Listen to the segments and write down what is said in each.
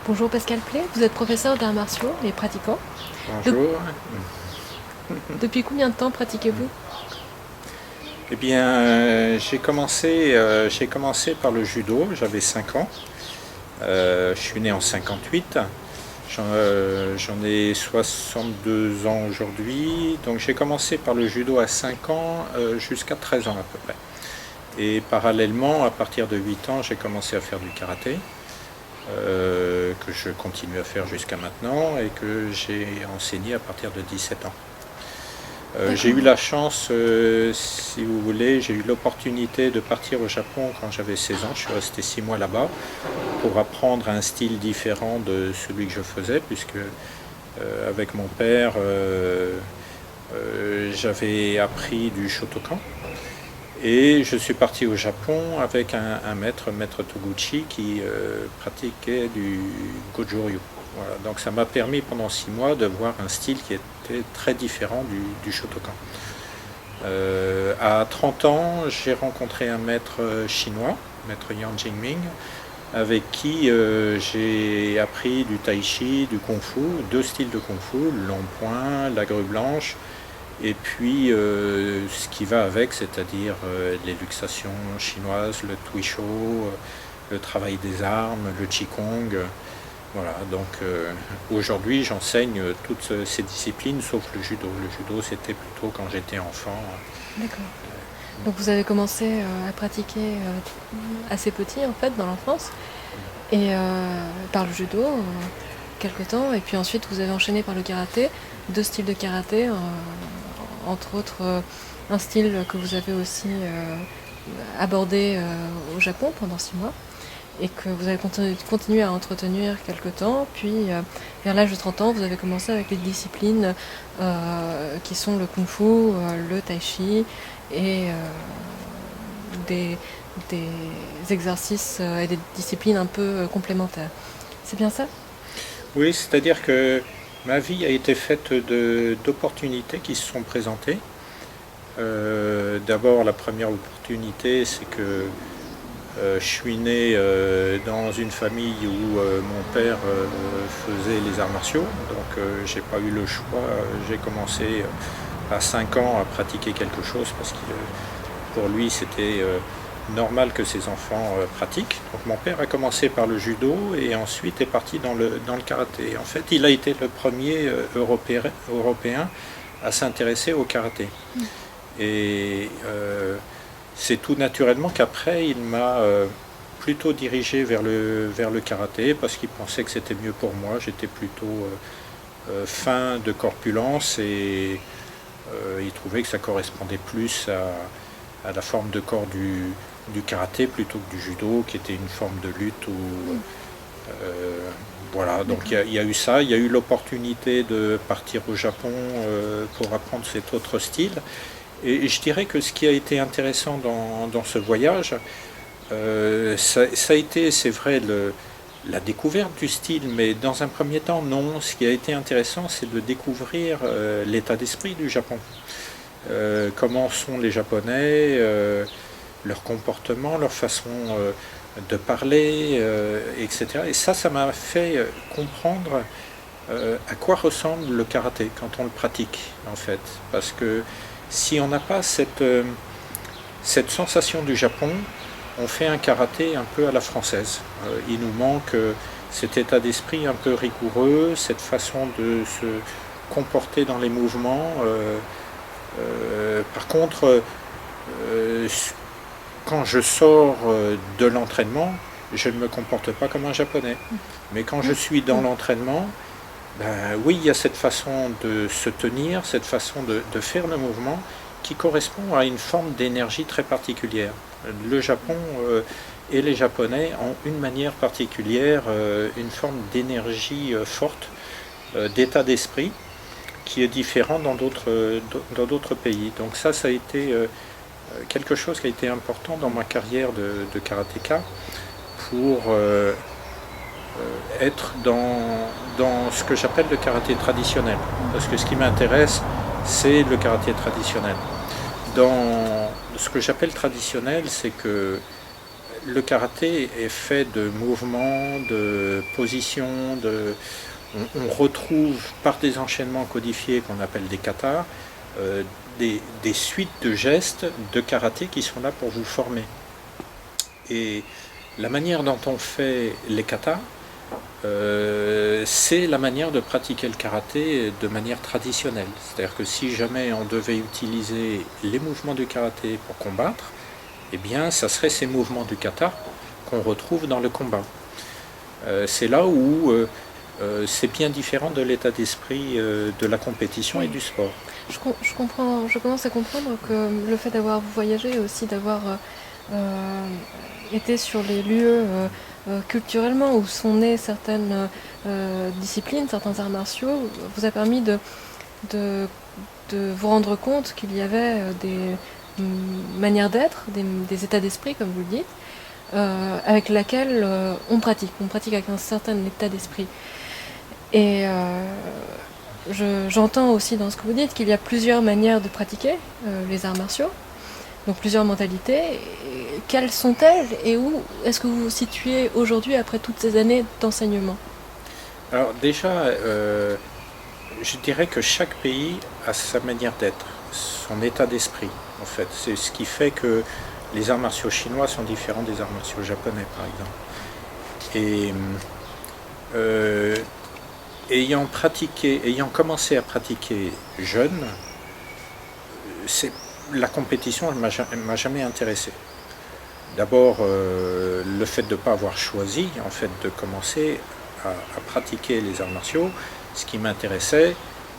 Bonjour Pascal Play, vous êtes professeur d'arts martiaux et pratiquant. Bonjour. Depuis combien de temps pratiquez-vous? Eh bien, j'ai commencé par le judo, j'avais 5 ans. Je suis né en 58. J'en ai 62 ans aujourd'hui. Donc j'ai commencé par le judo à 5 ans jusqu'à 13 ans à peu près. Et parallèlement, à partir de 8 ans, j'ai commencé à faire du karaté, que je continue à faire jusqu'à maintenant et que j'ai enseigné à partir de 17 ans. J'ai eu la chance, si vous voulez, j'ai eu l'opportunité de partir au Japon quand j'avais 16 ans. Je suis resté 6 mois là-bas pour apprendre un style différent de celui que je faisais, puisque avec mon père, j'avais appris du Shotokan. Et je suis parti au Japon avec un maître Toguchi, qui pratiquait du Goju-ryu. Voilà. Donc ça m'a permis pendant 6 mois de voir un style qui était très différent du Shotokan. À 30 ans, j'ai rencontré un maître chinois, maître Yang Jingming, avec qui j'ai appris du tai chi, du kung fu, 2 styles de kung fu, le long point, la grue blanche, et puis ce qui va avec, c'est-à-dire les luxations chinoises, le tuisho, le travail des armes, le qigong. Voilà, donc aujourd'hui j'enseigne toutes ces disciplines sauf le judo. Le judo c'était plutôt quand j'étais enfant. D'accord. Donc vous avez commencé à pratiquer assez petit en fait dans l'enfance et par le judo quelque temps et puis ensuite vous avez enchaîné par le karaté, 2 styles de karaté, entre autres un style que vous avez aussi abordé au Japon pendant 6 mois et que vous avez continué à entretenir quelque temps, puis vers l'âge de 30 ans vous avez commencé avec les disciplines qui sont le kung fu, le tai chi et des exercices et des disciplines un peu complémentaires. C'est bien ça? Oui, c'est-à-dire que ma vie a été faite d'opportunités qui se sont présentées. D'abord, la première opportunité, c'est que je suis né dans une famille où mon père faisait les arts martiaux, donc j'ai pas eu le choix. J'ai commencé à 5 ans à pratiquer quelque chose parce que pour lui c'était normal que ses enfants pratiquent. Donc mon père a commencé par le judo et ensuite est parti dans le karaté. En fait, il a été le premier européen à s'intéresser au karaté. Et c'est tout naturellement qu'après il m'a plutôt dirigé vers le karaté parce qu'il pensait que c'était mieux pour moi. J'étais plutôt fin de corpulence et il trouvait que ça correspondait plus à la forme de corps du karaté plutôt que du judo, qui était une forme de lutte. Voilà, donc il y a eu ça, il y a eu l'opportunité de partir au Japon pour apprendre cet autre style. Et je dirais que ce qui a été intéressant dans ce voyage, ça a été, c'est vrai, la découverte du style, mais dans un premier temps, non. Ce qui a été intéressant, c'est de découvrir l'état d'esprit du Japon. Comment sont les Japonais, leur comportement, leur façon de parler, etc. Et ça m'a fait comprendre à quoi ressemble le karaté quand on le pratique, en fait. Parce que si on n'a pas cette sensation du Japon, on fait un karaté un peu à la française. Il nous manque cet état d'esprit un peu rigoureux, cette façon de se comporter dans les mouvements. Par contre, quand je sors de l'entraînement, je ne me comporte pas comme un Japonais. Mais quand je suis dans l'entraînement, ben oui, il y a cette façon de se tenir, cette façon de faire le mouvement qui correspond à une forme d'énergie très particulière. Le Japon et les Japonais ont une manière particulière, une forme d'énergie forte, d'état d'esprit, qui est différent dans d'autres pays. Donc ça a été quelque chose qui a été important dans ma carrière de karatéka pour être dans ce que j'appelle le karaté traditionnel. Parce que ce qui m'intéresse, c'est le karaté traditionnel. Dans ce que j'appelle traditionnel, c'est que le karaté est fait de mouvements, de positions, on retrouve par des enchaînements codifiés qu'on appelle des katas, des suites de gestes de karaté qui sont là pour vous former. Et la manière dont on fait les katas, c'est la manière de pratiquer le karaté de manière traditionnelle. C'est-à-dire que si jamais on devait utiliser les mouvements du karaté pour combattre, eh bien, ça serait ces mouvements du kata qu'on retrouve dans le combat. C'est là où c'est bien différent de l'état d'esprit de la compétition et du sport. Je commence à comprendre que le fait d'avoir voyagé et aussi d'avoir été sur les lieux culturellement où sont nées certaines disciplines, certains arts martiaux, vous a permis de vous rendre compte qu'il y avait des manière d'être, des états d'esprit, comme vous le dites, avec laquelle on pratique avec un certain état d'esprit. Et j'entends aussi dans ce que vous dites qu'il y a plusieurs manières de pratiquer les arts martiaux, donc plusieurs mentalités. Et quelles sont-elles et où est-ce que vous vous situez aujourd'hui après toutes ces années d'enseignement? Alors déjà, je dirais que chaque pays a sa manière d'être, son état d'esprit. En fait, c'est ce qui fait que les arts martiaux chinois sont différents des arts martiaux japonais, par exemple. Et ayant commencé à pratiquer jeune, la compétition ne m'a jamais intéressé. D'abord, le fait de ne pas avoir choisi, en fait, de commencer à pratiquer les arts martiaux, ce qui m'intéressait,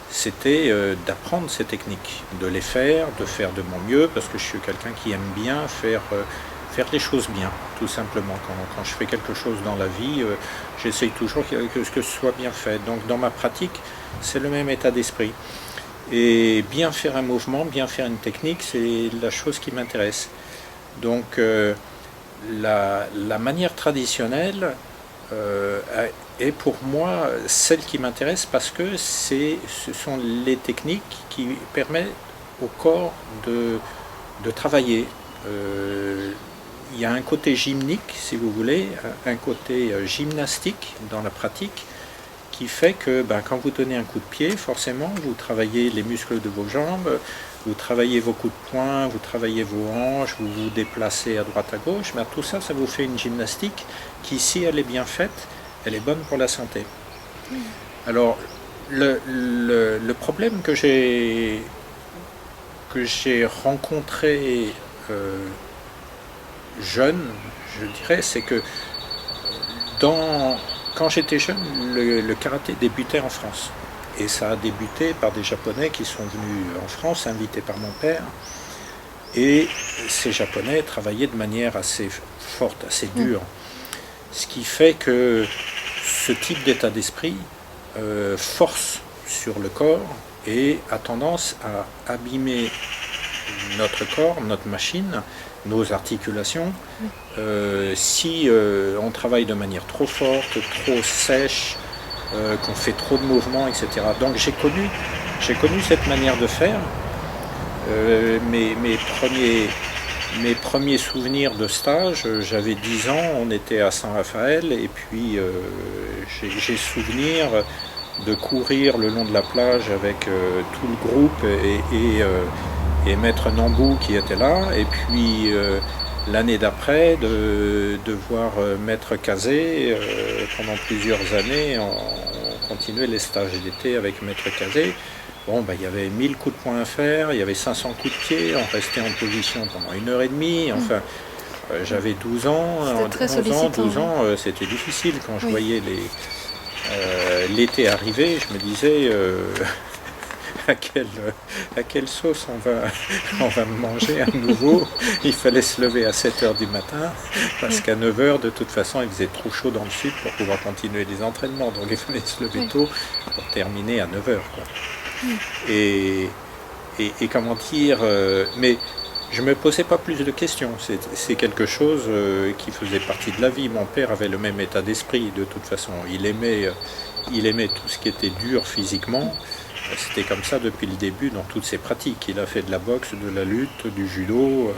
c'était d'apprendre ces techniques, de les faire, de faire de mon mieux, parce que je suis quelqu'un qui aime bien faire les choses bien, tout simplement. Quand je fais quelque chose dans la vie, j'essaye toujours que ce soit bien fait. Donc dans ma pratique, c'est le même état d'esprit. Et bien faire un mouvement, bien faire une technique, c'est la chose qui m'intéresse. Donc la manière traditionnelle est pour moi celle qui m'intéresse parce que ce sont les techniques qui permettent au corps de travailler. Il y a un côté gymnique, si vous voulez, un côté gymnastique dans la pratique qui fait que quand vous donnez un coup de pied, forcément, vous travaillez les muscles de vos jambes, vous travaillez vos coups de poing, vous travaillez vos hanches, vous vous déplacez à droite à gauche. Tout ça, ça vous fait une gymnastique qui, si elle est bien faite, elle est bonne pour la santé. Alors, le problème que j'ai rencontré jeune, je dirais, c'est que quand j'étais jeune, le karaté débutait en France. Et ça a débuté par des Japonais qui sont venus en France, invités par mon père. Et ces Japonais travaillaient de manière assez forte, assez dure. Ce qui fait que ce type d'état d'esprit force sur le corps et a tendance à abîmer notre corps, notre machine, nos articulations, si on travaille de manière trop forte, trop sèche, qu'on fait trop de mouvements, etc. Donc j'ai connu cette manière de faire. Mes premiers souvenirs de stage, j'avais 10 ans, on était à Saint-Raphaël, et puis j'ai souvenir de courir le long de la plage avec tout le groupe et Maître Nambou qui était là, et puis l'année d'après de voir Maître Kazé pendant plusieurs années, on continuait les stages d'été avec Maître Kazé. Bon, il y avait 1000 coups de poing à faire, il y avait 500 coups de pied, on restait en position pendant 1h30, enfin j'avais 12 ans, 12 ans, c'était difficile quand je voyais l'été arriver, je me disais à quelle sauce on va manger à nouveau. Il fallait se lever à 7h du matin parce qu'à 9h de toute façon il faisait trop chaud dans le sud pour pouvoir continuer les entraînements, donc il fallait se lever tôt pour terminer à 9h quoi. Et comment dire, mais je me posais pas plus de questions, c'est quelque chose qui faisait partie de la vie. Mon père avait le même état d'esprit de toute façon, il aimait tout ce qui était dur physiquement. C'était comme ça depuis le début dans toutes ses pratiques. Il a fait de la boxe, de la lutte, du judo,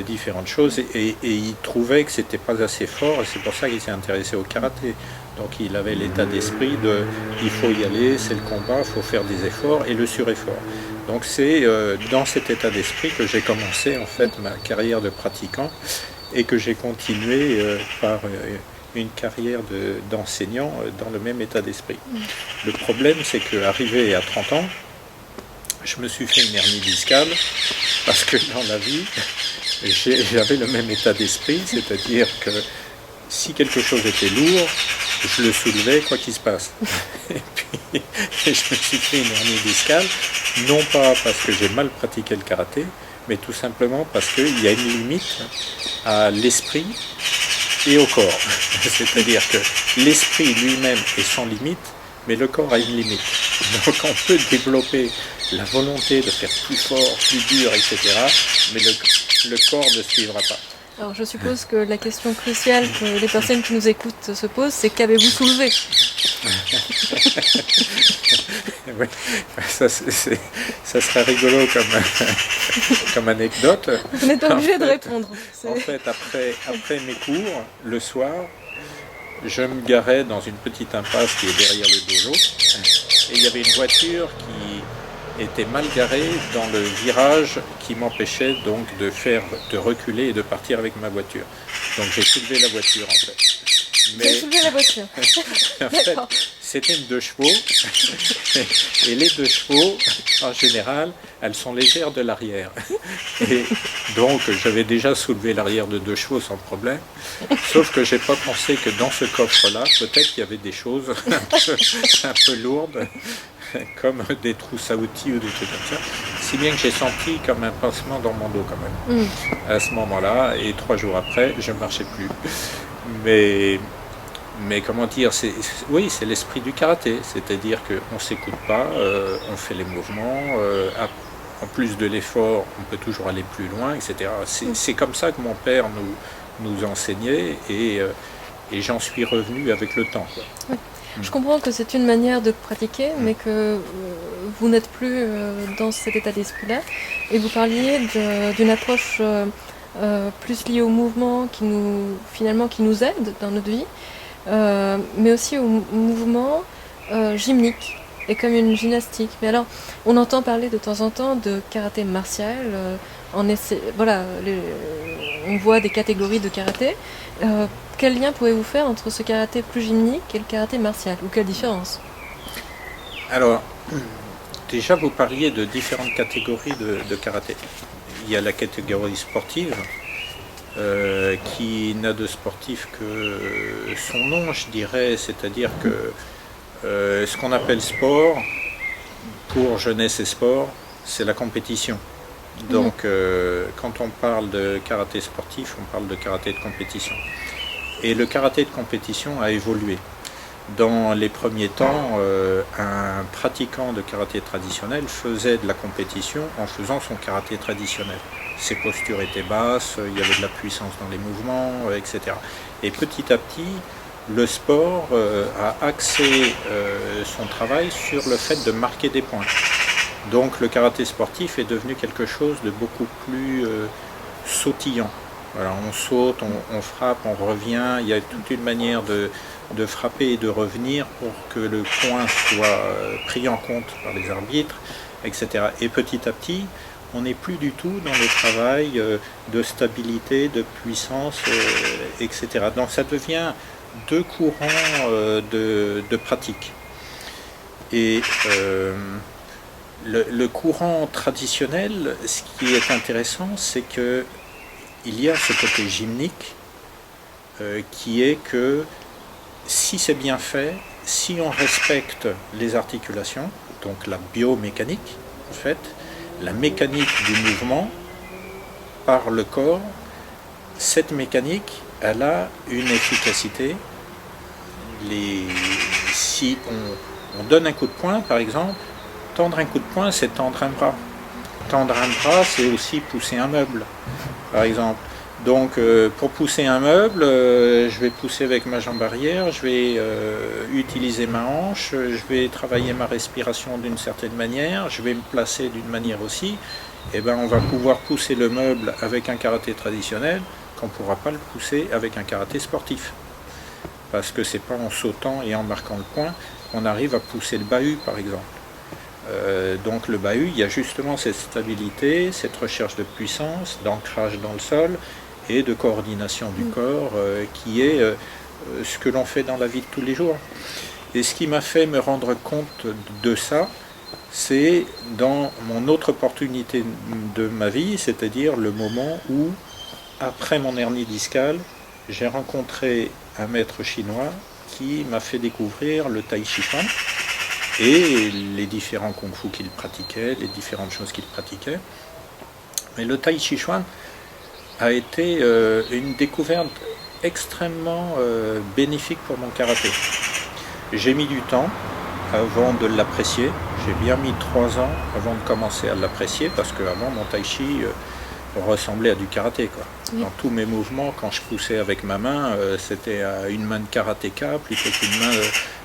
différentes choses et il trouvait que c'était pas assez fort et c'est pour ça qu'il s'est intéressé au karaté. Donc il avait l'état d'esprit de il faut y aller, c'est le combat, il faut faire des efforts et le sureffort. Donc c'est dans cet état d'esprit que j'ai commencé en fait ma carrière de pratiquant et que j'ai continué par une carrière d'enseignant dans le même état d'esprit. Le problème c'est qu'arrivé à 30 ans, je me suis fait une hernie discale parce que dans la vie, j'avais le même état d'esprit, c'est-à-dire que si quelque chose était lourd, je le soulevais quoi qu'il se passe. Et puis je me suis fait une hernie discale, non pas parce que j'ai mal pratiqué le karaté, mais tout simplement parce qu'il y a une limite à l'esprit et au corps. C'est-à-dire que l'esprit lui-même est sans limite, mais le corps a une limite. Donc on peut développer la volonté de faire plus fort, plus dur, etc. Mais le corps ne suivra pas. Alors je suppose que la question cruciale que les personnes qui nous écoutent se posent, c'est qu'avez-vous soulevé? Oui, ça serait rigolo comme anecdote. Vous n'êtes pas obligé de répondre. En fait, après mes cours, le soir, je me garais dans une petite impasse qui est derrière le dojo. Et il y avait une voiture qui était mal garée dans le virage qui m'empêchait donc de reculer et de partir avec ma voiture. Donc j'ai soulevé la voiture en fait. Vous avez soulevé la voiture. En fait, c'était une 2 chevaux. Et les 2 chevaux, en général, elles sont légères de l'arrière. Et donc j'avais déjà soulevé l'arrière de 2 chevaux sans problème. Sauf que j'ai pas pensé que dans ce coffre-là, peut-être qu'il y avait des choses un peu lourdes, comme des trousses à outils ou des trucs comme ça. Si bien que j'ai senti comme un pincement dans mon dos quand même. À ce moment-là, et 3 jours après, je ne marchais plus. Mais comment dire, oui, c'est l'esprit du karaté, c'est-à-dire qu'on ne s'écoute pas, on fait les mouvements, en plus de l'effort, on peut toujours aller plus loin, etc. C'est comme ça que mon père nous enseignait et j'en suis revenu avec le temps, quoi. Oui. Je comprends que c'est une manière de pratiquer, mais que vous n'êtes plus dans cet état d'esprit-là. Et vous parliez d'une approche plus liée au mouvement qui nous aide dans notre vie, mais aussi au mouvement gymnique, et comme une gymnastique. Mais alors, on entend parler de temps en temps de karaté martial. Voilà, on voit des catégories de karaté. Quel lien pouvez-vous faire entre ce karaté plus gymnique et le karaté martial? Ou quelle différence? Alors, déjà vous parliez de différentes catégories de karaté. Il y a la catégorie sportive, qui n'a de sportif que son nom, je dirais, c'est-à-dire que ce qu'on appelle sport, pour jeunesse et sport, c'est la compétition. Donc quand on parle de karaté sportif, on parle de karaté de compétition. Et le karaté de compétition a évolué. Dans les premiers temps, un pratiquant de karaté traditionnel faisait de la compétition en faisant son karaté traditionnel. Ses postures étaient basses, il y avait de la puissance dans les mouvements, etc. Et petit à petit, le sport a axé son travail sur le fait de marquer des points. Donc le karaté sportif est devenu quelque chose de beaucoup plus sautillant. Voilà, on saute, on frappe, on revient, il y a toute une manière de frapper et de revenir pour que le point soit pris en compte par les arbitres, etc. Et petit à petit, on n'est plus du tout dans le travail de stabilité, de puissance, etc. Donc ça devient 2 courants de pratique. Et le courant traditionnel, ce qui est intéressant, c'est que il y a ce côté gymnique qui est que si c'est bien fait, si on respecte les articulations, donc la biomécanique, en fait, la mécanique du mouvement par le corps, cette mécanique, elle a une efficacité. Si on donne un coup de poing, par exemple, tendre un coup de poing, c'est tendre un bras. Tendre un bras, c'est aussi pousser un meuble, par exemple. Donc, pour pousser un meuble, je vais pousser avec ma jambe arrière, je vais utiliser ma hanche, je vais travailler ma respiration d'une certaine manière, je vais me placer d'une manière aussi. eh ben, on va pouvoir pousser le meuble avec un karaté traditionnel qu'on ne pourra pas le pousser avec un karaté sportif. Parce que c'est pas en sautant et en marquant le point qu'on arrive à pousser le bahut, par exemple. Donc le bahut, il y a justement cette stabilité, cette recherche de puissance, d'ancrage dans le sol et de coordination du corps qui est ce que l'on fait dans la vie de tous les jours. Et ce qui m'a fait me rendre compte de ça, c'est dans mon autre opportunité de ma vie, c'est-à-dire le moment où, après mon hernie discale, j'ai rencontré un maître chinois qui m'a fait découvrir le tai chi chuan et les différents kung-fu qu'il pratiquait, les différentes choses qu'il pratiquait. Mais le tai chi chuan a été une découverte extrêmement bénéfique pour mon karaté. J'ai mis du temps avant de l'apprécier. J'ai bien mis 3 ans avant de commencer à l'apprécier parce qu'avant mon tai chi ressemblait à du karaté, quoi. Oui. Dans tous mes mouvements, quand je poussais avec ma main, c'était une main de karatéka plutôt qu'une main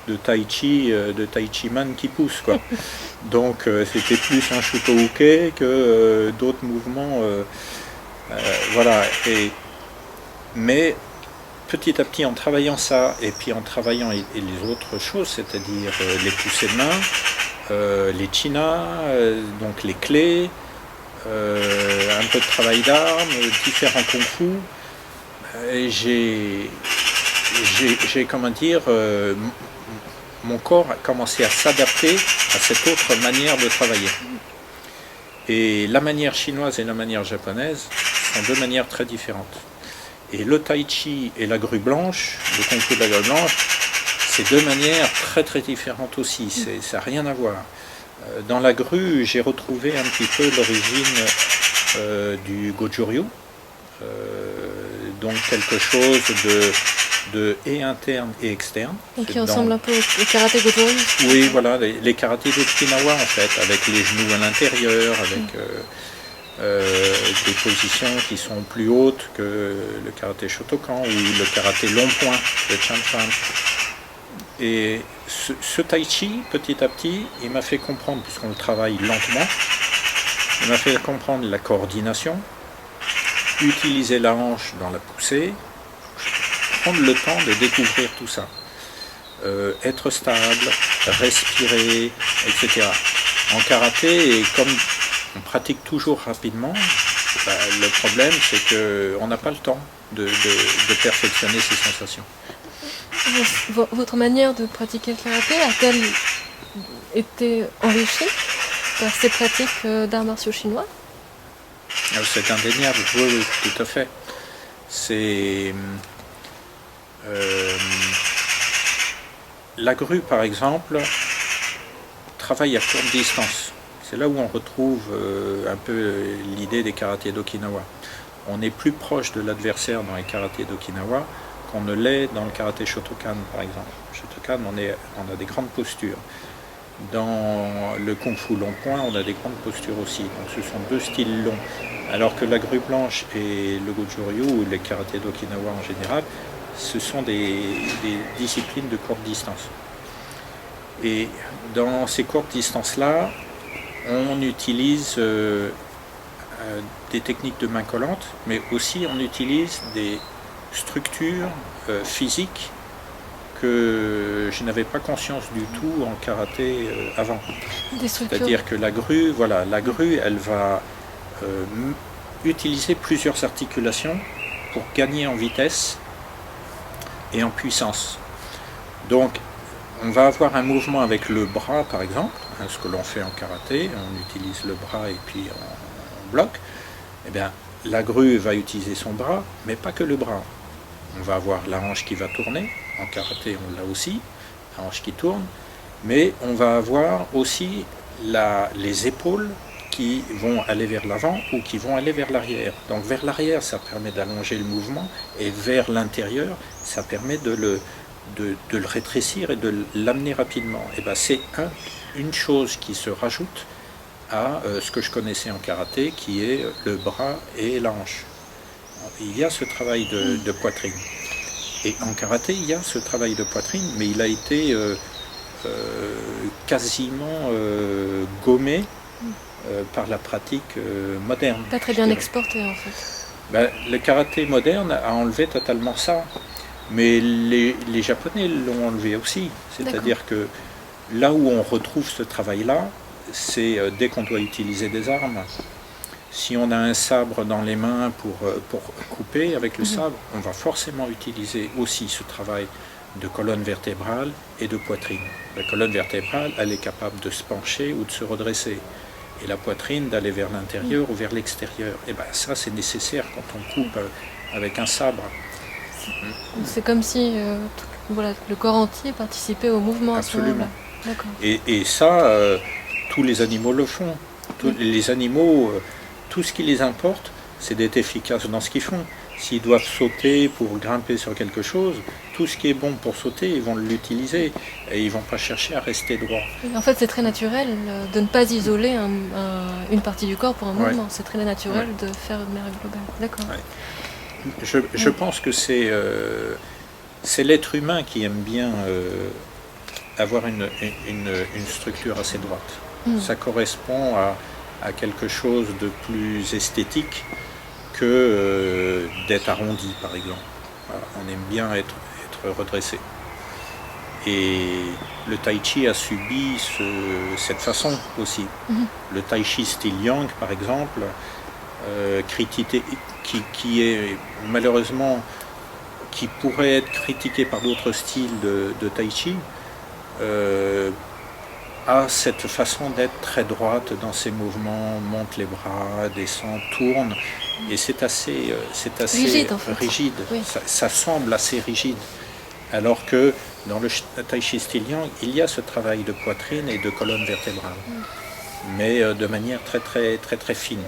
de tai chi man qui pousse, quoi. Donc c'était plus un shuto-uke que d'autres mouvements, voilà. Mais petit à petit, en travaillant ça et puis en travaillant et les autres choses, c'est-à-dire les poussées de main, les chinas, donc les clés, un peu de travail d'armes, différents kung-fu, j'ai comment dire, mon corps a commencé à s'adapter à cette autre manière de travailler. Et la manière chinoise et la manière japonaise sont 2 manières très différentes. Et le tai chi et la grue blanche, le kung-fu de la grue blanche, c'est 2 manières très très différentes aussi, ça n'a rien à voir. Dans la grue, j'ai retrouvé un petit peu l'origine du Goju-ryu, donc quelque chose de et interne et externe. Et qui ressemble un peu au karaté Goju-ryu. Oui, voilà, les karatés d'Okinawa en fait, avec les genoux à l'intérieur, avec des positions qui sont plus hautes que le karaté Shotokan ou le karaté long point, le Chan-chan. Et ce tai chi, petit à petit, il m'a fait comprendre, puisqu'on le travaille lentement, il m'a fait comprendre la coordination, utiliser la hanche dans la poussée, prendre le temps de découvrir tout ça. Être stable, respirer, etc. En karaté, et comme on pratique toujours rapidement, le problème c'est qu'on n'a pas le temps de perfectionner ces sensations. Votre manière de pratiquer le karaté a-t-elle été enrichie par ces pratiques d'arts martiaux chinois? C'est indéniable, oui, tout à fait. C'est la grue, par exemple, travaille à courte distance. C'est là où on retrouve un peu l'idée des karatés d'Okinawa. On est plus proche de l'adversaire dans les karatés d'Okinawa qu'on ne l'est dans le karaté Shotokan, par exemple. Shotokan, on a des grandes postures. Dans le kung-fu long point, on a des grandes postures aussi. Donc ce sont 2 styles longs. Alors que la grue blanche et le Goju-ryu, ou les karatés d'Okinawa en général, ce sont des disciplines de courte distance. Et dans ces courtes distances-là, on utilise des techniques de main collante, mais aussi on utilise des structures physiques que je n'avais pas conscience du tout en karaté avant. C'est-à-dire que la grue, elle va utiliser plusieurs articulations pour gagner en vitesse et en puissance. Donc, on va avoir un mouvement avec le bras, par exemple, ce que l'on fait en karaté, on utilise le bras et puis on bloque. Eh bien, la grue va utiliser son bras, mais pas que le bras. On va avoir la hanche qui va tourner, en karaté on l'a aussi, la hanche qui tourne, mais on va avoir aussi les épaules qui vont aller vers l'avant ou qui vont aller vers l'arrière. Donc vers l'arrière, ça permet d'allonger le mouvement, et vers l'intérieur, ça permet de le rétrécir et de l'amener rapidement. Et ben c'est une chose qui se rajoute à ce que je connaissais en karaté, qui est le bras et la hanche. Il y a ce travail de poitrine. Et en karaté, il y a ce travail de poitrine, mais il a été quasiment gommé par la pratique moderne. Pas très bien exporté en fait. Ben, le karaté moderne a enlevé totalement ça, mais les Japonais l'ont enlevé aussi. C'est-à-dire que là où on retrouve ce travail-là, c'est dès qu'on doit utiliser des armes. Si on a un sabre dans les mains pour couper avec le sabre, on va forcément utiliser aussi ce travail de colonne vertébrale et de poitrine. La colonne vertébrale, elle est capable de se pencher ou de se redresser. Et la poitrine d'aller vers l'intérieur ou vers l'extérieur. Et bien ça, c'est nécessaire quand on coupe avec un sabre. C'est comme si voilà, le corps entier participait au mouvement. Absolument. À ce moment-là. Et ça, tous les animaux le font. Les animaux, tout ce qui les importe, c'est d'être efficaces dans ce qu'ils font. S'ils doivent sauter pour grimper sur quelque chose, tout ce qui est bon pour sauter, ils vont l'utiliser et ils ne vont pas chercher à rester droit. En fait, c'est très naturel de ne pas isoler une partie du corps pour un mouvement. C'est très naturel de faire de manière globale. D'accord. Je pense que c'est l'être humain qui aime bien avoir une structure assez droite. Ça correspond à quelque chose de plus esthétique que d'être arrondi, par exemple. Voilà, on aime bien être redressé. Et le tai chi a subi cette façon aussi. Le tai chi style yang, par exemple, qui est malheureusement, qui pourrait être critiqué par d'autres styles de tai chi, a cette façon d'être très droite dans ses mouvements, monte les bras, descend, tourne, et c'est assez rigide, en fait. Rigide. Oui. Ça semble assez rigide, alors que dans le tai chi style yang, il y a ce travail de poitrine et de colonne vertébrale, mais de manière très très très très fine,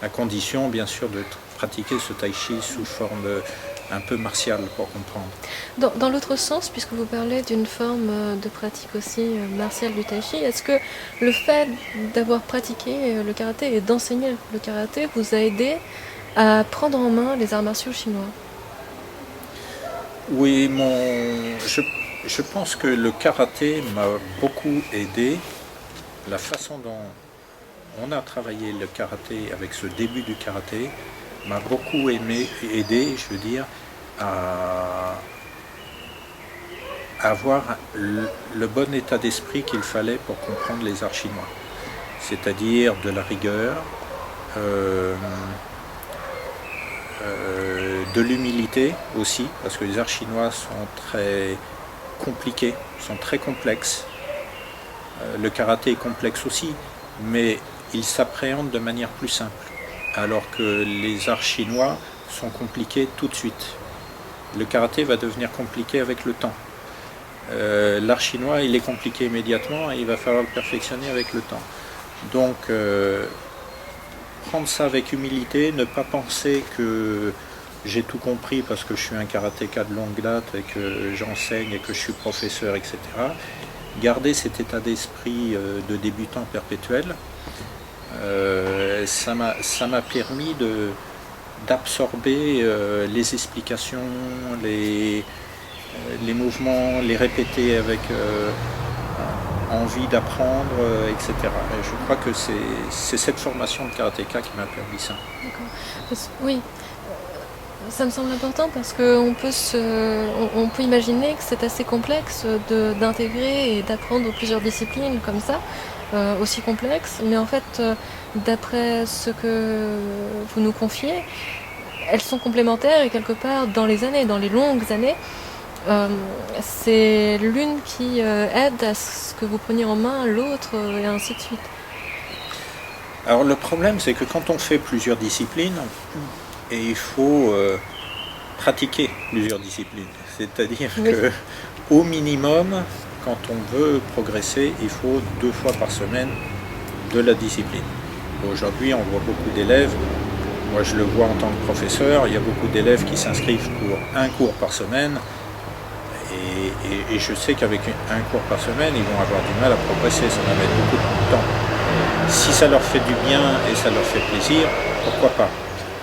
à condition bien sûr de pratiquer ce tai chi sous forme un peu martiale pour comprendre. Dans l'autre sens, puisque vous parlez d'une forme de pratique aussi martiale du tai chi, est-ce que le fait d'avoir pratiqué le karaté et d'enseigner le karaté vous a aidé à prendre en main les arts martiaux chinois? Oui, je pense que le karaté m'a beaucoup aidé. La façon dont on a travaillé le karaté avec ce début du karaté m'a beaucoup aidé, je veux dire, à avoir le bon état d'esprit qu'il fallait pour comprendre les arts chinois. C'est-à-dire de la rigueur, de l'humilité aussi, parce que les arts chinois sont très compliqués, sont très complexes. Le karaté est complexe aussi, mais il s'appréhende de manière plus simple. Alors que les arts chinois sont compliqués tout de suite. Le karaté va devenir compliqué avec le temps. L'art chinois, il est compliqué immédiatement et il va falloir le perfectionner avec le temps. Donc, prendre ça avec humilité, ne pas penser que j'ai tout compris parce que je suis un karatéka de longue date et que j'enseigne et que je suis professeur, etc. Garder cet état d'esprit de débutant perpétuel. Ça m'a permis d'absorber les explications, les mouvements, les répéter avec envie d'apprendre, etc. Et je crois que c'est cette formation de karatéka qui m'a permis ça. D'accord. Oui, ça me semble important parce qu'on peut imaginer que c'est assez complexe d'intégrer et d'apprendre plusieurs disciplines comme ça. Aussi complexe, mais en fait, d'après ce que vous nous confiez, elles sont complémentaires et quelque part, dans les longues années, c'est l'une qui aide à ce que vous preniez en main l'autre et ainsi de suite. Alors le problème, c'est que quand on fait plusieurs disciplines, et il faut pratiquer plusieurs disciplines, c'est-à-dire que au minimum, quand on veut progresser, il faut 2 fois par semaine de la discipline. Aujourd'hui, on voit beaucoup d'élèves, moi je le vois en tant que professeur, il y a beaucoup d'élèves qui s'inscrivent pour 1 cours par semaine, et je sais qu'avec 1 cours par semaine, ils vont avoir du mal à progresser, ça va mettre beaucoup de temps. Si ça leur fait du bien et ça leur fait plaisir, pourquoi pas?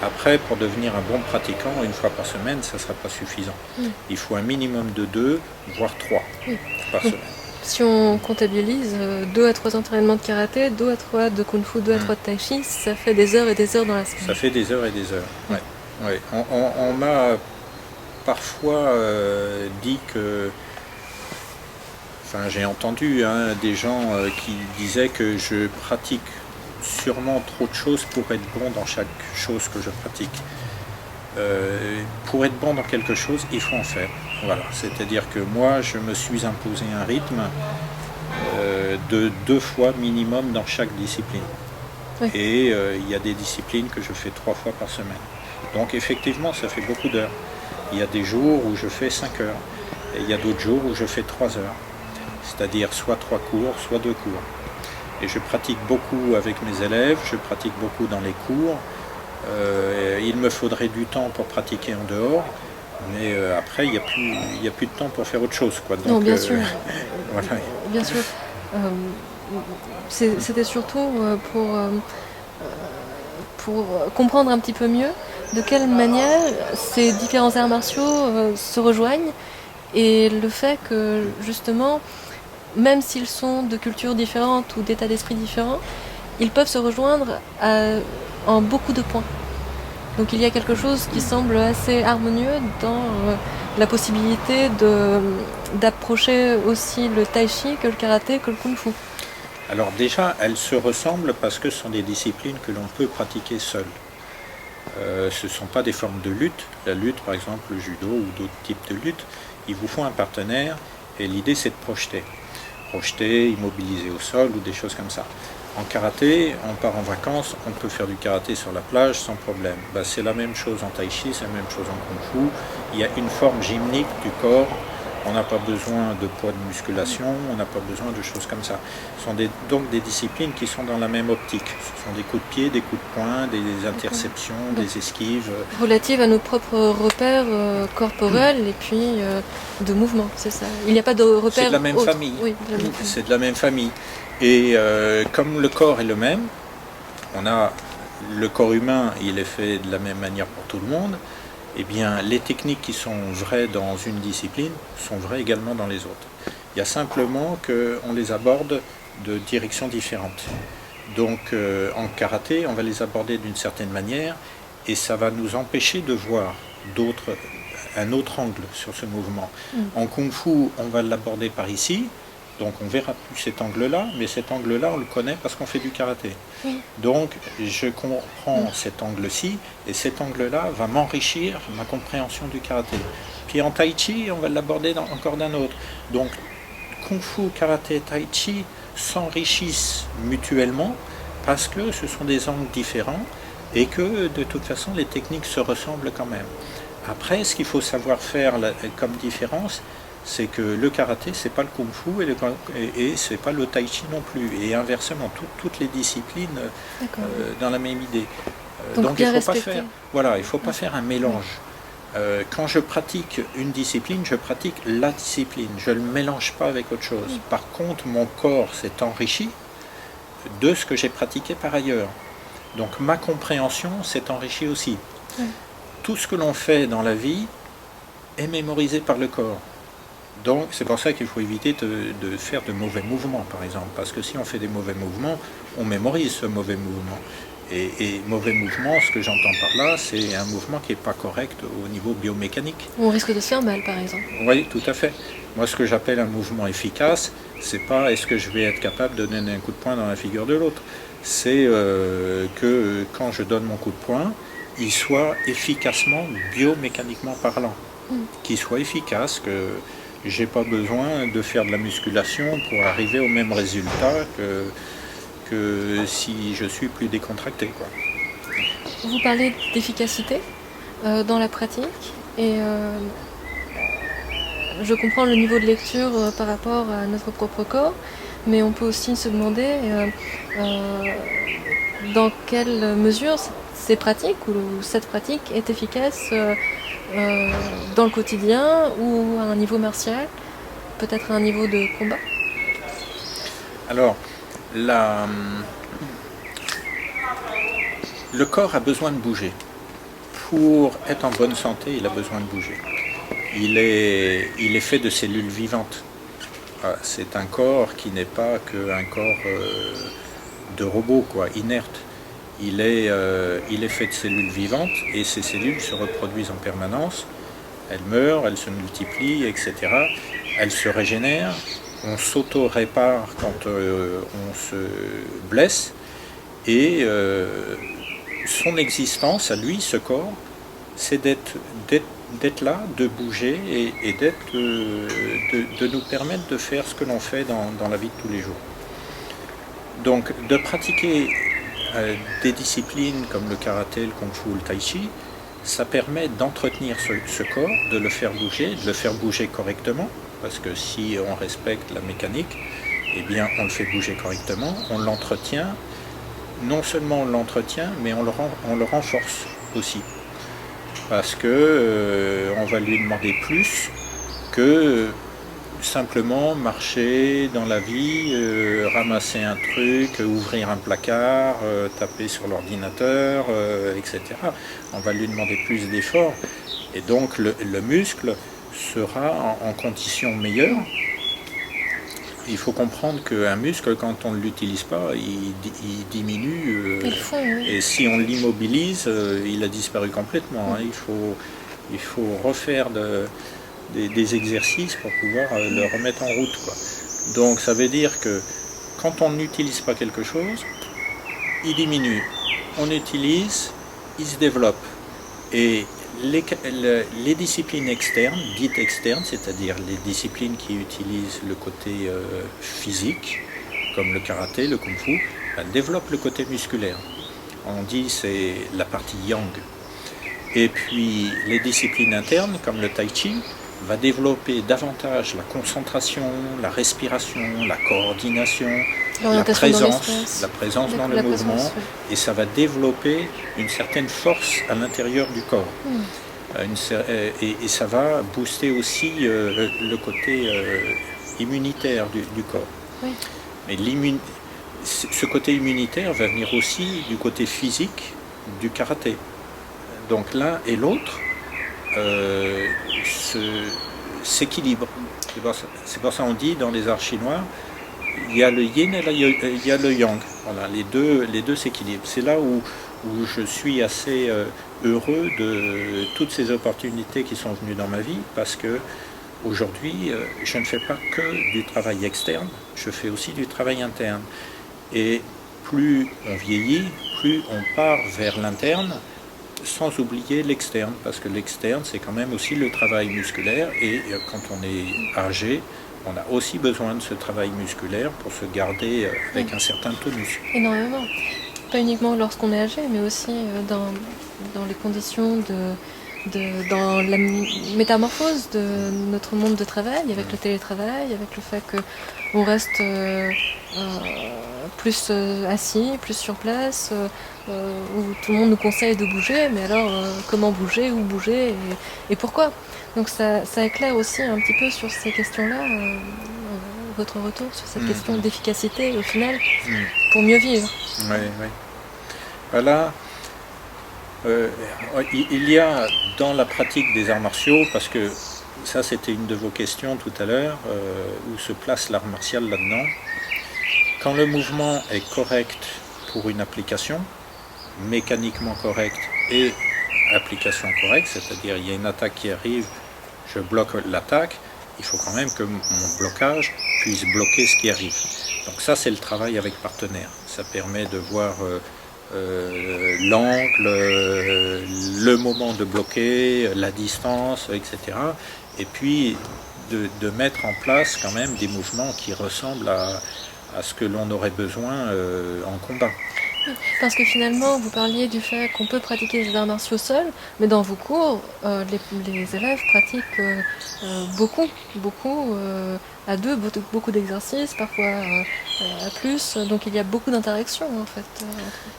Après, pour devenir un bon pratiquant, 1 fois par semaine, ça ne sera pas suffisant. Il faut un minimum de 2, voire 3 par semaine. Si on comptabilise 2 à 3 entraînements de karaté, 2 à 3 de kung-fu, 2 à 3 de tai chi, ça fait des heures et des heures dans la semaine. Ça fait des heures et des heures. Ouais. Ouais. On m'a parfois dit que... Enfin, j'ai entendu des gens qui disaient que je pratique sûrement trop de choses pour être bon dans chaque chose que je pratique. Pour être bon dans quelque chose, il faut en faire. Voilà. C'est-à-dire que moi, je me suis imposé un rythme de 2 fois minimum dans chaque discipline. Oui. Et il y a des disciplines que je fais 3 fois par semaine. Donc effectivement, ça fait beaucoup d'heures. Il y a des jours où je fais 5 heures. Et il y a d'autres jours où je fais 3 heures. C'est-à-dire soit 3 cours, soit 2 cours. Et je pratique beaucoup avec mes élèves, je pratique beaucoup dans les cours. Il me faudrait du temps pour pratiquer en dehors, mais après, il n'y a plus de temps pour faire autre chose, quoi. Donc, non, bien sûr. Voilà. Bien sûr. C'était surtout pour comprendre un petit peu mieux de quelle manière ces différents arts martiaux se rejoignent et le fait que, justement, même s'ils sont de cultures différentes ou d'états d'esprit différents, ils peuvent se rejoindre en beaucoup de points. Donc il y a quelque chose qui semble assez harmonieux dans la possibilité d'approcher aussi le tai chi que le karaté, que le kung-fu. Alors déjà, elles se ressemblent parce que ce sont des disciplines que l'on peut pratiquer seul. Ce ne sont pas des formes de lutte. La lutte, par exemple, le judo ou d'autres types de lutte, il vous faut un partenaire et l'idée c'est de projeter, immobiliser au sol ou des choses comme ça. En karaté, on part en vacances, on peut faire du karaté sur la plage sans problème. C'est la même chose en tai chi, c'est la même chose en kung-fu. Il y a une forme gymnique du corps, on n'a pas besoin de poids de musculation, on n'a pas besoin de choses comme ça. Ce sont donc des disciplines qui sont dans la même optique. Ce sont des coups de pied, des coups de poing, des interceptions, des esquives. Relatives à nos propres repères corporels et puis de mouvement, c'est ça. Il n'y a pas de repères. C'est de la même famille. Oui, c'est de la même famille. Et comme le corps est le même, on a le corps humain, il est fait de la même manière pour tout le monde, eh bien les techniques qui sont vraies dans une discipline sont vraies également dans les autres. Il y a simplement qu'on les aborde de directions différentes. Donc en karaté, on va les aborder d'une certaine manière et ça va nous empêcher de voir un autre angle sur ce mouvement. En kung-fu, on va l'aborder par ici. Donc on ne verra plus cet angle-là, mais cet angle-là, on le connaît parce qu'on fait du karaté. Oui. Donc je comprends cet angle-ci, et cet angle-là va m'enrichir ma compréhension du karaté. Puis en tai chi, on va l'aborder encore d'un autre. Donc kung-fu, karaté, tai chi s'enrichissent mutuellement parce que ce sont des angles différents et que de toute façon les techniques se ressemblent quand même. Après, ce qu'il faut savoir faire comme différence, c'est que le karaté, c'est pas le kung-fu et c'est pas le tai chi non plus. Et inversement, toutes les disciplines dans la même idée. Donc il ne faut pas faire un mélange. Quand je pratique une discipline, je pratique la discipline. Je ne le mélange pas avec autre chose. Par contre, mon corps s'est enrichi de ce que j'ai pratiqué par ailleurs. Donc ma compréhension s'est enrichie aussi. Tout ce que l'on fait dans la vie est mémorisé par le corps. Donc c'est pour ça qu'il faut éviter de faire de mauvais mouvements, par exemple. Parce que si on fait des mauvais mouvements, on mémorise ce mauvais mouvement. Et mauvais mouvement, ce que j'entends par là, c'est un mouvement qui n'est pas correct au niveau biomécanique. On risque de se faire mal, par exemple. Oui, tout à fait. Moi, ce que j'appelle un mouvement efficace, c'est pas est-ce que je vais être capable de donner un coup de poing dans la figure de l'autre. C'est que quand je donne mon coup de poing, il soit efficacement, biomécaniquement parlant. Qu'il soit efficace, que j'ai pas besoin de faire de la musculation pour arriver au même résultat que si je suis plus décontracté, quoi. Vous parlez d'efficacité dans la pratique et je comprends le niveau de lecture par rapport à notre propre corps, mais on peut aussi se demander dans quelle mesure ces pratiques ou cette pratique est efficace dans le quotidien ou à un niveau martial, peut-être à un niveau de combat. Alors, le corps a besoin de bouger. Pour être en bonne santé, il a besoin de bouger. Il est fait de cellules vivantes. c'est un corps qui n'est pas qu'un corps de robot, quoi, inerte. Il est fait de cellules vivantes et ces cellules se reproduisent en permanence. Elles meurent, elles se multiplient, etc. Elles se régénèrent. On s'auto-répare quand on se blesse. Et son existence, à lui, ce corps, c'est d'être là, de bouger et de nous permettre de faire ce que l'on fait dans la vie de tous les jours. Donc de pratiquer des disciplines comme le karaté, le kung-fu ou le tai chi, ça permet d'entretenir ce corps, de le faire bouger correctement, parce que si on respecte la mécanique, eh bien on le fait bouger correctement, on l'entretient, non seulement on l'entretient, mais on le renforce aussi. Parce que on va lui demander plus que simplement marcher dans la vie, ramasser un truc, ouvrir un placard, taper sur l'ordinateur, etc. On va lui demander plus d'efforts et donc le muscle sera en condition meilleure. Il faut comprendre qu'un muscle, quand on ne l'utilise pas, il diminue. Et si on l'immobilise, il a disparu complètement. Hein. Il faut refaire des exercices pour pouvoir le remettre en route, quoi. Donc ça veut dire que quand on n'utilise pas quelque chose, il diminue. On utilise, il se développe. Et les disciplines externes, dites externes, c'est-à-dire les disciplines qui utilisent le côté physique, comme le karaté, le kung-fu, développent le côté musculaire. On dit c'est la partie yang. Et puis les disciplines internes, comme le tai chi, va développer davantage la concentration, la respiration, la coordination, la présence dans le mouvement, et ça va développer une certaine force à l'intérieur du corps. Et ça va booster aussi le côté immunitaire du corps. Oui. Mais ce côté immunitaire va venir aussi du côté physique du karaté. Donc l'un et l'autre s'équilibrent. C'est pour ça qu'on dit dans les arts chinois, il y a le yin et il y a le yang. Voilà, les deux s'équilibrent. C'est là où je suis assez heureux de toutes ces opportunités qui sont venues dans ma vie, parce que aujourd'hui, je ne fais pas que du travail externe, je fais aussi du travail interne. Et plus on vieillit, plus on part vers l'interne, sans oublier l'externe, parce que l'externe, c'est quand même aussi le travail musculaire, et quand on est âgé, on a aussi besoin de ce travail musculaire pour se garder avec un certain tonus. Énormément. Pas uniquement lorsqu'on est âgé, mais aussi dans les conditions dans la métamorphose de notre monde de travail, avec le télétravail, avec le fait qu'on reste plus assis, plus sur place, où tout le monde nous conseille de bouger, mais alors comment bouger, où bouger et pourquoi. Donc ça éclaire aussi un petit peu sur ces questions-là, votre retour sur cette question d'efficacité au final, pour mieux vivre. Oui, oui. Voilà. Il y a dans la pratique des arts martiaux, parce que ça c'était une de vos questions tout à l'heure, où se place l'art martial là-dedans. Quand le mouvement est correct pour une application, mécaniquement correct et application correcte, c'est-à-dire il y a une attaque qui arrive, je bloque l'attaque, il faut quand même que mon blocage puisse bloquer ce qui arrive. Donc ça c'est le travail avec partenaire, ça permet de voir l'angle, le moment de bloquer, la distance, etc. Et puis de mettre en place quand même des mouvements qui ressemblent à ce que l'on aurait besoin en combat. Parce que finalement, vous parliez du fait qu'on peut pratiquer les arts martiaux seuls, mais dans vos cours, les élèves pratiquent beaucoup à deux, beaucoup d'exercices, parfois à plus, donc il y a beaucoup d'interactions en fait.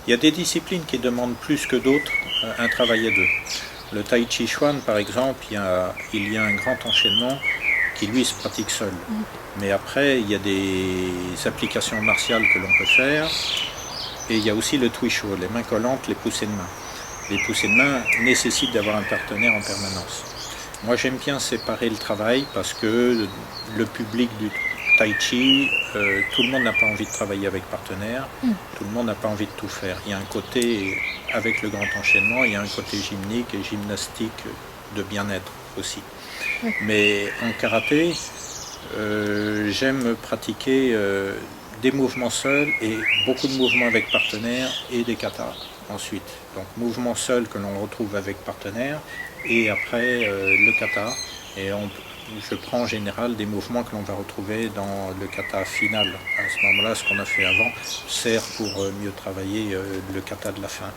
Il y a des disciplines qui demandent plus que d'autres un travail à deux. Le tai chi chuan par exemple, il y a un grand enchaînement qui lui se pratique seul. Mais après, il y a des applications martiales que l'on peut faire. Et il y a aussi le tuisho, les mains collantes, les poussées de main. Les poussées de main nécessitent d'avoir un partenaire en permanence. Moi j'aime bien séparer le travail parce que le public tai chi, tout le monde n'a pas envie de travailler avec partenaire, tout le monde n'a pas envie de tout faire. Il y a un côté, avec le grand enchaînement, il y a un côté gymnique et gymnastique de bien-être aussi. Mais en karaté, j'aime pratiquer des mouvements seuls et beaucoup de mouvements avec partenaire et des katas ensuite. Donc mouvements seuls que l'on retrouve avec partenaire et après le kata. Et je prends en général des mouvements que l'on va retrouver dans le kata final. À ce moment-là, ce qu'on a fait avant sert pour mieux travailler le kata de la fin.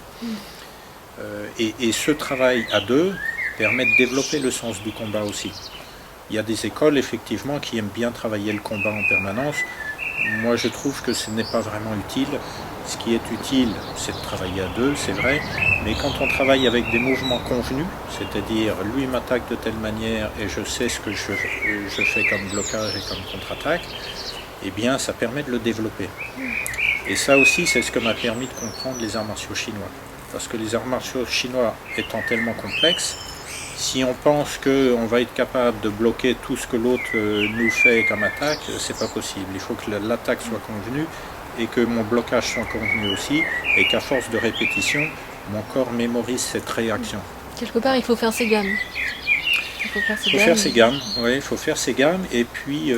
Et ce travail à deux permet de développer le sens du combat aussi. Il y a des écoles effectivement qui aiment bien travailler le combat en permanence. Moi je trouve que ce n'est pas vraiment utile. Ce qui est utile, c'est de travailler à deux, c'est vrai, mais quand on travaille avec des mouvements convenus, c'est-à-dire lui m'attaque de telle manière et je sais ce que je fais comme blocage et comme contre-attaque, eh bien ça permet de le développer. Et ça aussi, c'est ce que m'a permis de comprendre les arts martiaux chinois. Parce que les arts martiaux chinois étant tellement complexes, si on pense qu'on va être capable de bloquer tout ce que l'autre nous fait comme attaque, c'est pas possible. Il faut que l'attaque soit convenue et que mon blocage soit convenu aussi, et qu'à force de répétition, mon corps mémorise cette réaction. Quelque part, il faut faire ses gammes. Il faut faire ses gammes, oui, il faut faire ses gammes, et puis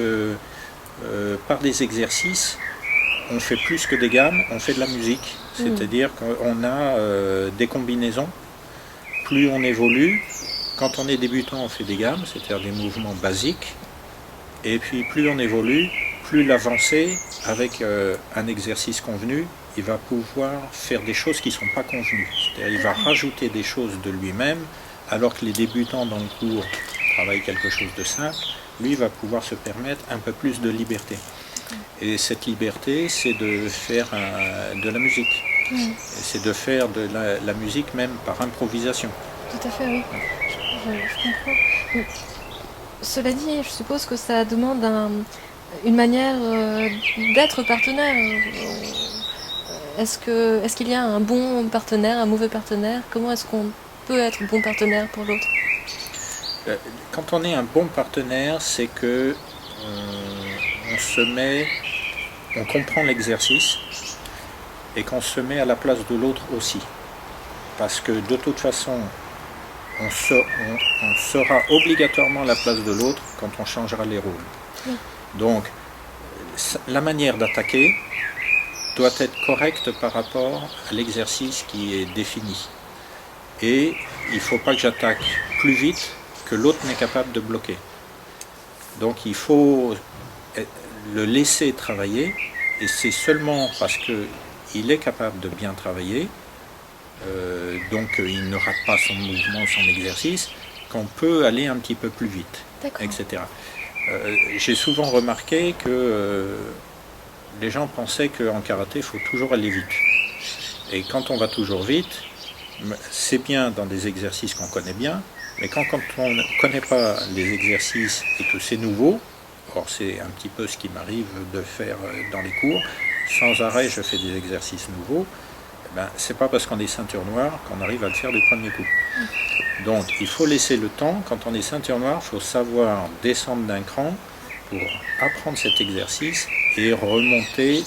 par des exercices, on fait plus que des gammes, on fait de la musique, c'est-à-dire qu'on a des combinaisons. Plus on évolue, quand on est débutant, on fait des gammes, c'est-à-dire des mouvements basiques, et puis plus on évolue, plus l'avancée, avec un exercice convenu, il va pouvoir faire des choses qui ne sont pas convenues. C'est-à-dire il va rajouter des choses de lui-même, alors que les débutants dans le cours travaillent quelque chose de simple, lui va pouvoir se permettre un peu plus de liberté. Et cette liberté, c'est de faire de la musique. C'est de faire de la musique même par improvisation. Tout à fait, oui. Je comprends. Cela dit, je suppose que ça demande une manière d'être partenaire. Est-ce qu'il y a un bon partenaire, un mauvais partenaire? Comment est-ce qu'on peut être bon partenaire pour l'autre? Quand on est un bon partenaire, c'est que on comprend l'exercice et qu'on se met à la place de l'autre aussi. Parce que de toute façon, on sera obligatoirement à la place de l'autre quand on changera les rôles. Oui. Donc, la manière d'attaquer doit être correcte par rapport à l'exercice qui est défini. Et il ne faut pas que j'attaque plus vite que l'autre n'est capable de bloquer. Donc il faut le laisser travailler, et c'est seulement parce qu'il est capable de bien travailler, donc il ne rate pas son mouvement, son exercice, qu'on peut aller un petit peu plus vite, etc. J'ai souvent remarqué que les gens pensaient qu'en karaté, il faut toujours aller vite. Et quand on va toujours vite, c'est bien dans des exercices qu'on connaît bien, mais quand on ne connaît pas les exercices et que c'est nouveau, or c'est un petit peu ce qui m'arrive de faire dans les cours, sans arrêt je fais des exercices nouveaux, c'est pas parce qu'on est ceinture noire qu'on arrive à le faire du premier coup. Donc il faut laisser le temps. Quand on est ceinture noire, il faut savoir descendre d'un cran pour apprendre cet exercice et remonter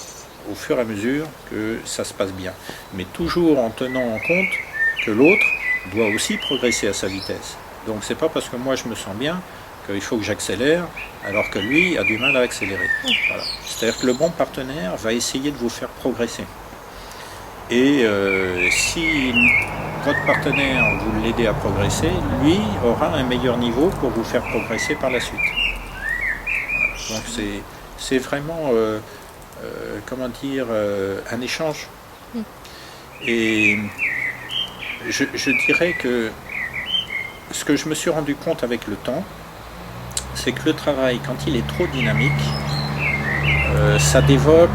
au fur et à mesure que ça se passe bien. Mais toujours en tenant en compte que l'autre doit aussi progresser à sa vitesse. Donc c'est pas parce que moi je me sens bien qu'il faut que j'accélère alors que lui a du mal à accélérer. Voilà. C'est-à-dire que le bon partenaire va essayer de vous faire progresser. Et si votre partenaire, vous l'aidez à progresser, lui aura un meilleur niveau pour vous faire progresser par la suite. Voilà. Donc c'est vraiment, un échange. Et je dirais que ce que je me suis rendu compte avec le temps, c'est que le travail, quand il est trop dynamique, ça développe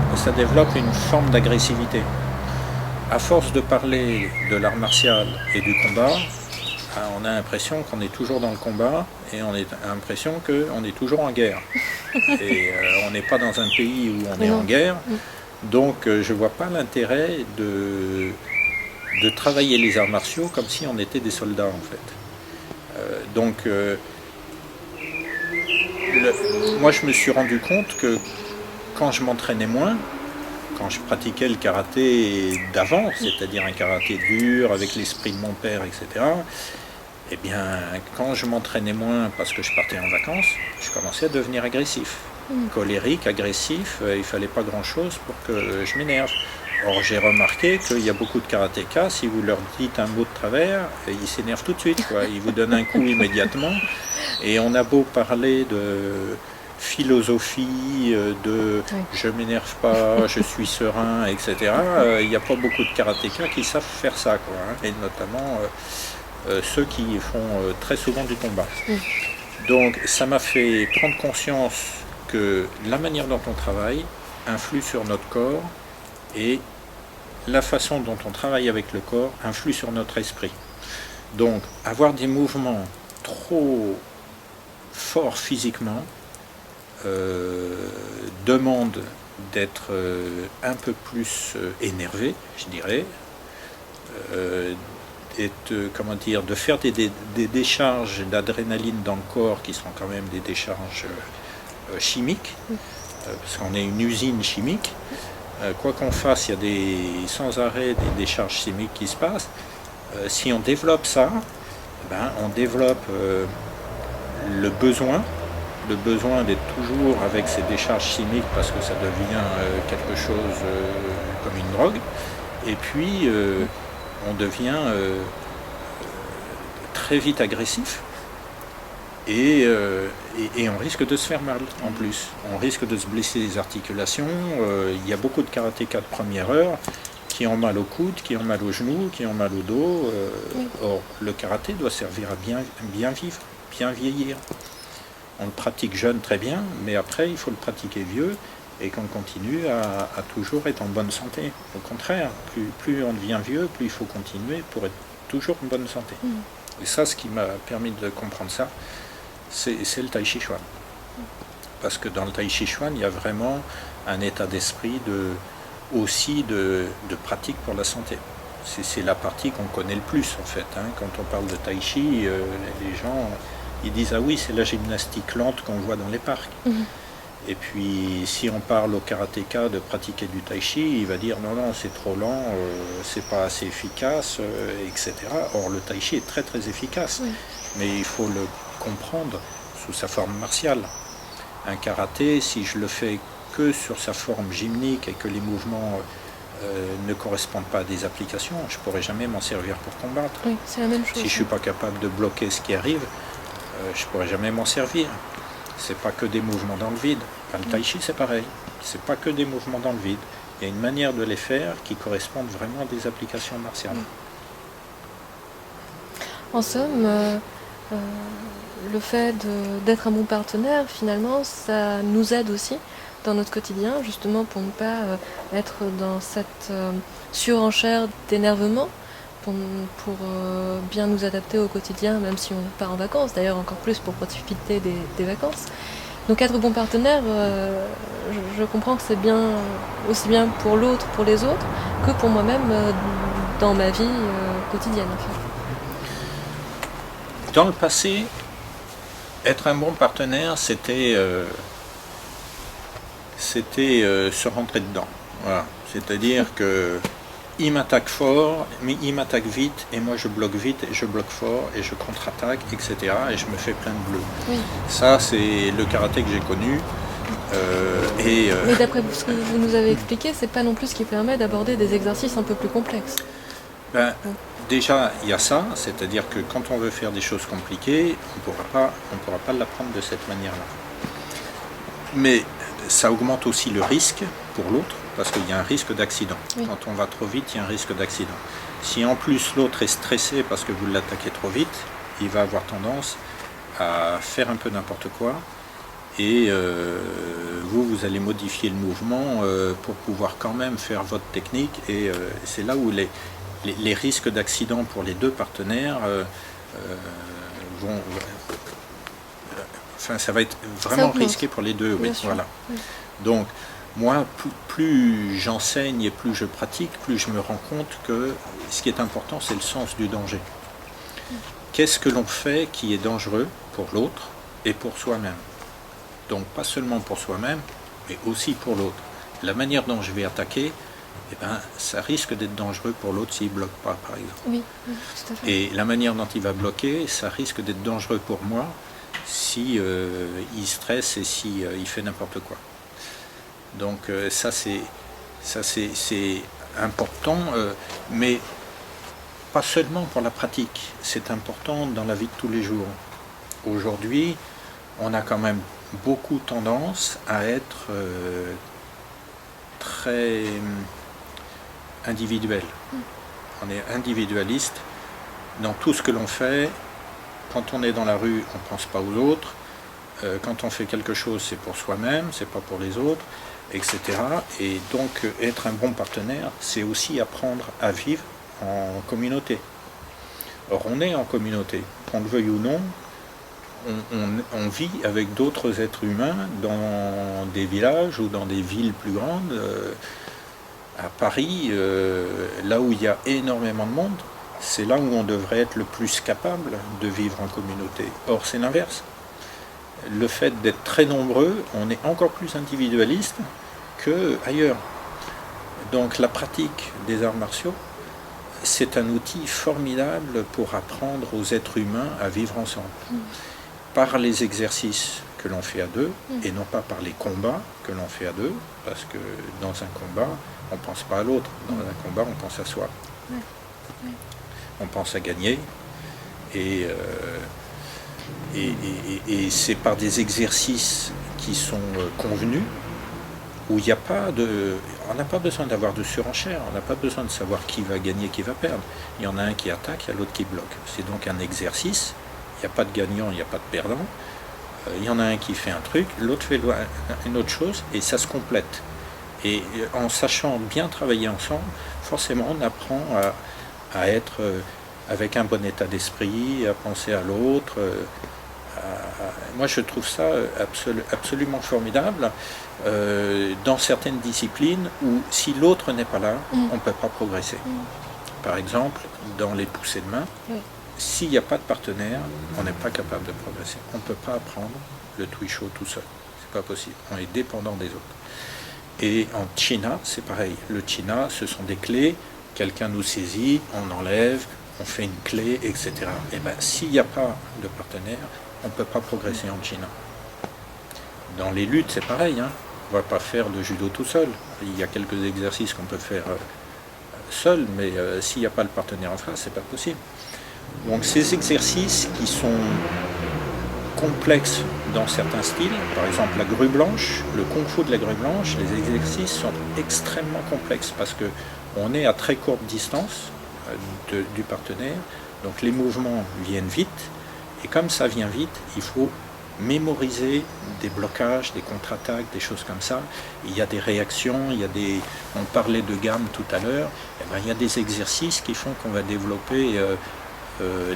une forme d'agressivité. À force de parler de l'art martial et du combat, on a l'impression qu'on est toujours dans le combat et on a l'impression qu'on est toujours en guerre. Et on n'est pas dans un pays où on est en guerre, donc je ne vois pas l'intérêt de travailler les arts martiaux comme si on était des soldats en fait. moi je me suis rendu compte que quand je m'entraînais moins, quand je pratiquais le karaté d'avant, c'est-à-dire un karaté dur, avec l'esprit de mon père, etc., eh bien, quand je m'entraînais moins parce que je partais en vacances, je commençais à devenir agressif. Colérique, agressif, il ne fallait pas grand-chose pour que je m'énerve. Or, j'ai remarqué qu'il y a beaucoup de karatékas, si vous leur dites un mot de travers, ils s'énervent tout de suite, quoi. Ils vous donnent un coup immédiatement. Et on a beau parler de philosophie, de je m'énerve pas, je suis serein, etc. Il n'y a pas beaucoup de karatékas qui savent faire ça, quoi, hein. Et notamment ceux qui font très souvent du combat. Donc ça m'a fait prendre conscience que la manière dont on travaille influe sur notre corps et la façon dont on travaille avec le corps influe sur notre esprit. Donc avoir des mouvements trop forts physiquement demande d'être un peu plus énervé, je dirais, de faire des décharges d'adrénaline dans le corps qui seront quand même des décharges chimiques, parce qu'on est une usine chimique. Quoi qu'on fasse, il y a sans arrêt des décharges chimiques qui se passent. Si on développe ça, on développe le besoin d'être toujours avec ces décharges chimiques parce que ça devient quelque chose comme une drogue. Et puis, on devient très vite agressif et on risque de se faire mal en plus. On risque de se blesser les articulations. Il y a beaucoup de karatékas de première heure qui ont mal au coude, qui ont mal aux genoux, qui ont mal au dos. Or, le karaté doit servir à bien vivre, bien vieillir. On le pratique jeune très bien, mais après il faut le pratiquer vieux et qu'on continue à toujours être en bonne santé. Au contraire, plus on devient vieux, plus il faut continuer pour être toujours en bonne santé. Et ça, ce qui m'a permis de comprendre ça, c'est le Tai Chi Chuan. Parce que dans le Tai Chi Chuan, il y a vraiment un état d'esprit aussi de pratique pour la santé. C'est la partie qu'on connaît le plus en fait. Quand on parle de Tai Chi, les gens ils disent ah oui, c'est la gymnastique lente qu'on voit dans les parcs. Et puis si on parle au karatéka de pratiquer du tai chi, il va dire non, c'est trop lent, c'est pas assez efficace, etc. Or le tai chi est très très efficace, mais il faut le comprendre sous sa forme martiale. Un karaté, si je le fais que sur sa forme gymnique et que les mouvements ne correspondent pas à des applications, je ne pourrai jamais m'en servir pour combattre. Oui, c'est la même chose. Si je ne suis pas capable de bloquer ce qui arrive, je ne pourrai jamais m'en servir. C'est pas que des mouvements dans le vide. Le tai chi, c'est pareil. C'est pas que des mouvements dans le vide. Il y a une manière de les faire qui correspondent vraiment à des applications martiales. En somme, le fait d'être un bon partenaire, finalement, ça nous aide aussi dans notre quotidien, justement pour ne pas être dans cette surenchère d'énervement, pour bien nous adapter au quotidien, même si on part en vacances, d'ailleurs encore plus pour profiter des vacances. Donc être bon partenaire, je comprends que c'est bien, aussi bien pour l'autre, pour les autres, que pour moi-même dans ma vie quotidienne. En fait. Dans le passé, être un bon partenaire, c'était se rentrer dedans. Voilà. C'est-à-dire que il m'attaque fort, mais il m'attaque vite, et moi je bloque vite, et je bloque fort, et je contre-attaque, etc. Et je me fais plein de bleus. Oui. Ça, c'est le karaté que j'ai connu. Mais d'après ce que vous nous avez expliqué, c'est pas non plus ce qui permet d'aborder des exercices un peu plus complexes. Déjà, il y a ça, c'est-à-dire que quand on veut faire des choses compliquées, on pourra pas l'apprendre de cette manière-là. Mais ça augmente aussi le risque pour l'autre, parce qu'il y a un risque d'accident. Oui. Quand on va trop vite, il y a un risque d'accident. Si en plus l'autre est stressé parce que vous l'attaquez trop vite, il va avoir tendance à faire un peu n'importe quoi, et vous allez modifier le mouvement pour pouvoir quand même faire votre technique, et c'est là où les risques d'accident pour les deux partenaires ça va être vraiment risqué pour les deux. Oui, voilà. Oui. Donc, moi, plus j'enseigne et plus je pratique, plus je me rends compte que ce qui est important, c'est le sens du danger. Qu'est-ce que l'on fait qui est dangereux pour l'autre et pour soi-même? Donc pas seulement pour soi-même, mais aussi pour l'autre. La manière dont je vais attaquer, eh ben, ça risque d'être dangereux pour l'autre s'il ne bloque pas, par exemple. Oui, oui, tout à fait. Et la manière dont il va bloquer, ça risque d'être dangereux pour moi si il stresse et si il fait n'importe quoi. Donc ça c'est important, mais pas seulement pour la pratique, c'est important dans la vie de tous les jours. Aujourd'hui, on a quand même beaucoup tendance à être très individuel. On est individualiste dans tout ce que l'on fait. Quand on est dans la rue, on ne pense pas aux autres. Quand on fait quelque chose, c'est pour soi-même, c'est pas pour les autres, etc. Et donc, être un bon partenaire, c'est aussi apprendre à vivre en communauté. Or, on est en communauté, qu'on le veuille ou non, on vit avec d'autres êtres humains dans des villages ou dans des villes plus grandes. À Paris, là où il y a énormément de monde, c'est là où on devrait être le plus capable de vivre en communauté. Or, c'est l'inverse. Le fait d'être très nombreux, on est encore plus individualiste qu'ailleurs. Donc la pratique des arts martiaux, c'est un outil formidable pour apprendre aux êtres humains à vivre ensemble. Par les exercices que l'on fait à deux, et non pas par les combats que l'on fait à deux, parce que dans un combat, on ne pense pas à l'autre. Dans un combat, on pense à soi. On pense à gagner. Et c'est par des exercices qui sont convenus, où il n'y a pas de... On n'a pas besoin d'avoir de surenchère, on n'a pas besoin de savoir qui va gagner, qui va perdre. Il y en a un qui attaque, il y a l'autre qui bloque. C'est donc un exercice, il n'y a pas de gagnant, il n'y a pas de perdant. Il y en a un qui fait un truc, l'autre fait une autre chose, et ça se complète. Et en sachant bien travailler ensemble, forcément on apprend à être avec un bon état d'esprit, à penser à l'autre. Moi je trouve ça absolument formidable dans certaines disciplines où si l'autre n'est pas là, on ne peut pas progresser. Par exemple, dans les poussées de main, s'il n'y a pas de partenaire, on n'est pas capable de progresser. On ne peut pas apprendre le Tuisho tout seul. C'est pas possible. On est dépendant des autres. Et en China, c'est pareil. Le China, ce sont des clés. Quelqu'un nous saisit, on enlève, on fait une clé, etc. Et bien, s'il n'y a pas de partenaire, on ne peut pas progresser en China. Dans les luttes, c'est pareil. Hein. On ne va pas faire de judo tout seul. Il y a quelques exercices qu'on peut faire seul, mais s'il n'y a pas le partenaire en face, c'est pas possible. Donc ces exercices qui sont complexes dans certains styles, par exemple la grue blanche, le kung-fu de la grue blanche, les exercices sont extrêmement complexes parce qu'on est à très courte distance du partenaire, donc les mouvements viennent vite, et comme ça vient vite, il faut mémoriser des blocages, des contre-attaques, des choses comme ça. Il y a des réactions, on parlait de gamme tout à l'heure, il y a des exercices qui font qu'on va développer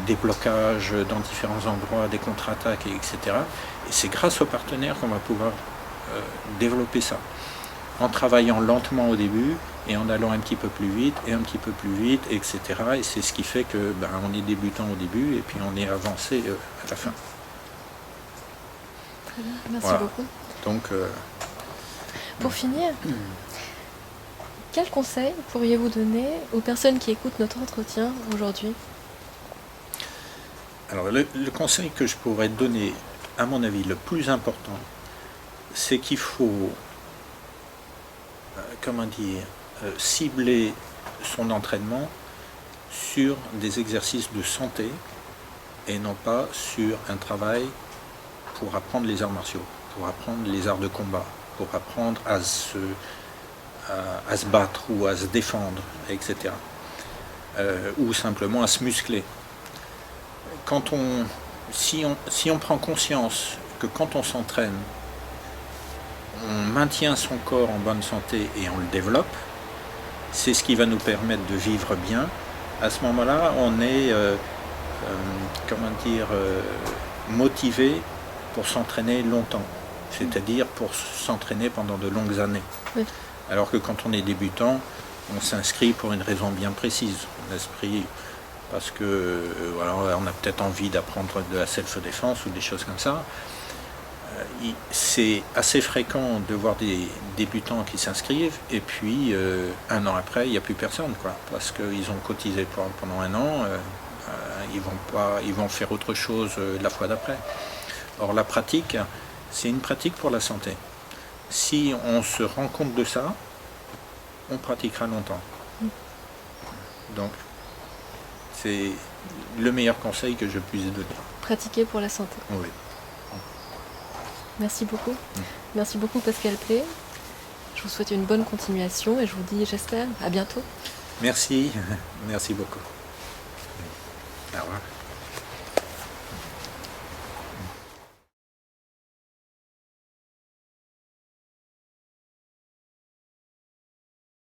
des blocages dans différents endroits, des contre-attaques, etc. Et c'est grâce aux partenaires qu'on va pouvoir développer ça. En travaillant lentement au début, et en allant un petit peu plus vite, et un petit peu plus vite, etc. Et c'est ce qui fait que on est débutant au début, et puis on est avancé à la fin. Très bien, merci beaucoup. Donc, pour finir, quel conseil pourriez-vous donner aux personnes qui écoutent notre entretien aujourd'hui ? Alors le conseil que je pourrais donner, à mon avis, le plus important, c'est qu'il faut, cibler son entraînement sur des exercices de santé et non pas sur un travail pour apprendre les arts martiaux, pour apprendre les arts de combat, pour apprendre à se battre ou à se défendre, etc. Ou simplement à se muscler. Si on prend conscience que quand on s'entraîne, on maintient son corps en bonne santé et on le développe, c'est ce qui va nous permettre de vivre bien. À ce moment-là, on est motivé pour s'entraîner longtemps, c'est-à-dire pour s'entraîner pendant de longues années. Oui. Alors que quand on est débutant, on s'inscrit pour une raison bien précise. L'esprit, parce que on a peut-être envie d'apprendre de la self-défense ou des choses comme ça. c'est assez fréquent de voir des débutants qui s'inscrivent et puis un an après, il n'y a plus personne, quoi, parce qu'ils ont cotisé pendant un an, ils vont faire autre chose la fois d'après. Or, la pratique, c'est une pratique pour la santé. Si on se rend compte de ça, on pratiquera longtemps. Donc, c'est le meilleur conseil que je puisse donner. Pratiquer pour la santé. Oui. Merci beaucoup. Merci beaucoup Pascal Play. Je vous souhaite une bonne continuation et je vous dis, j'espère, à bientôt. Merci, merci beaucoup. Au revoir.